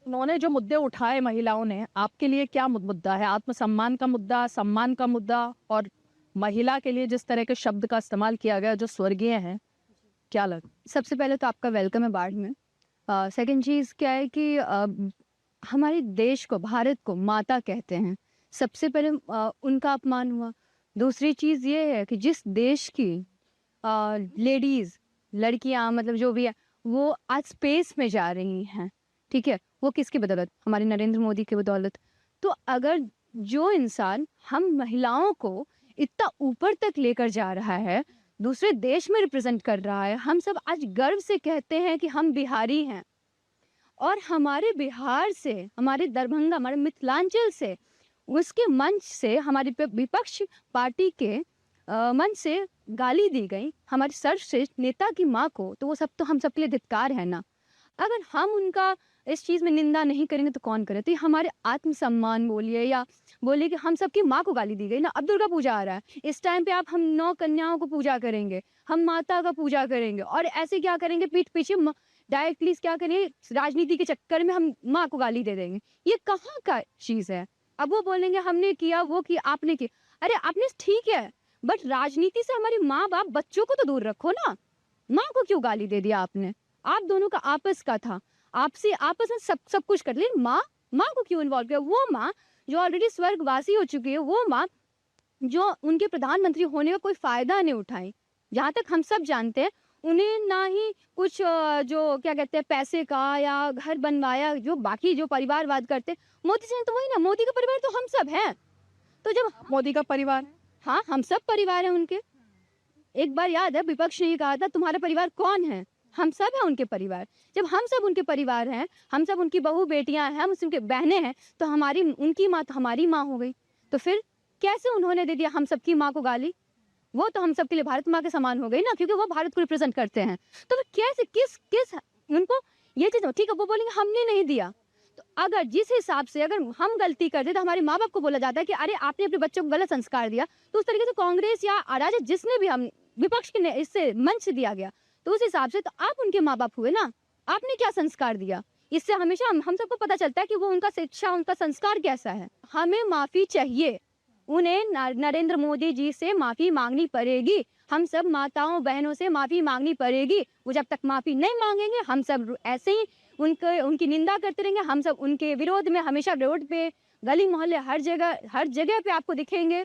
उन्होंने जो मुद्दे उठाए महिलाओं ने, आपके लिए क्या मुद्दा है? आत्मसम्मान का मुद्दा, सम्मान का मुद्दा और महिला के लिए जिस तरह के शब्द का इस्तेमाल किया गया जो स्वर्गीय हैं, क्या लग सबसे पहले तो आपका वेलकम है बाढ़ में। सेकंड चीज़ क्या है कि हमारे देश को, भारत को माता कहते हैं। सबसे पहले उनका अपमान हुआ। दूसरी चीज़ ये है कि जिस देश की लेडीज़, लड़कियाँ मतलब जो भी है, वो आज स्पेस में जा रही हैं, ठीक है? वो किसकी बदौलत? हमारे नरेंद्र मोदी की बदौलत। तो अगर जो इंसान हम महिलाओं को इतना ऊपर तक लेकर जा रहा है, दूसरे देश में रिप्रेज़ेंट कर रहा है, हम सब आज गर्व से कहते हैं कि हम बिहारी हैं और हमारे बिहार से, हमारे दरभंगा, हमारे मिथिलांचल से, उसके मंच से, हमारी विपक्ष पार्टी के मंच से गाली दी गई हमारे सर्वश्रेष्ठ नेता की माँ को, तो वो सब तो हम सबके लिए धिक्कार है ना। अगर हम उनका इस चीज़ में निंदा नहीं करेंगे तो कौन करे? तो ये हमारे आत्मसम्मान बोलिए या बोलिए कि हम सबकी माँ को गाली दी गई ना। अब दुर्गा पूजा आ रहा है, इस टाइम पे आप हम 9 कन्याओं को पूजा करेंगे, हम माता का पूजा करेंगे और ऐसे क्या करेंगे पीठ पीछे डायरेक्टली क्या करेंगे, राजनीति के चक्कर में हम माँ को गाली दे देंगे। ये कहाँ का चीज़ है? अब वो बोलेंगे हमने किया, वो किया, आपने किया। अरे आपने ठीक है, बट राजनीति से हमारे माँ-बाप बच्चों को तो दूर रखो ना। माँ को क्यों गाली दे दिया आपने? आप दोनों का आपस का था। आपसे आपस में सब सब कुछ कर लेकिन माँ माँ को क्यों इन्वॉल्व किया? वो माँ जो ऑलरेडी स्वर्गवासी हो चुकी है, वो माँ जो उनके प्रधानमंत्री होने का कोई फ़ायदा नहीं उठाई। जहाँ तक हम सब जानते हैं, उन्हें ना ही कुछ जो क्या कहते हैं पैसे का या घर बनवाया, जो बाकी जो परिवारवाद करते हैं, मोदी जी ने तो वही ना, मोदी का परिवार तो हम सब हैं। तो जब मोदी का परिवार? हाँ, हम सब परिवार हैं उनके। एक बार याद है विपक्ष ने ये कहा था तुम्हारा परिवार कौन है? हम सब हैं उनके परिवार। जब हम सब उनके परिवार हैं, हम सब उनकी बहू-बेटियाँ हैं, हम सब उनकी बहनें हैं, तो हमारी उनकी माँ तो हमारी माँ हो गई। तो फिर कैसे उन्होंने दे दिया हम सबकी माँ को गाली? वो तो हम सबके लिए भारत माँ के समान हो गई ना क्योंकि वो भारत को रिप्रेज़ेंट करते हैं। तो फिर कैसे किस किस उनको ये चीज़ ठीक है वो बोलेंगे हमने नहीं दिया। तो अगर जिस हिसाब से अगर हम गलती करते तो हमारे माँ-बाप को बोला जाता है कि अरे आपने अपने बच्चों को गलत संस्कार दिया। तो उस तरीके से कांग्रेस या अराजक जिसने भी हम विपक्ष के ने इससे मंच दिया गया। तो उस हिसाब से तो आप उनके माँ-बाप हुए ना। आपने क्या संस्कार दिया? इससे हमेशा हम सबको पता चलता है कि वो उनका शिक्षा, उनका संस्कार कैसा है। हमें माफ़ी चाहिए। उन्हें नरेंद्र मोदी जी से माफ़ी माँगनी पड़ेगी। हम सब माताओं, बहनों से माफ़ी माँगनी पड़ेगी। वो जब तक माफ़ी नहीं माँगेंगे, हम सब ऐसे ही उनकी निंदा करते रहेंगे। हम सब उनके विरोध में हमेशा रोड पे, गली मोहल्ले हर जगह पे आपको दिखेंगे।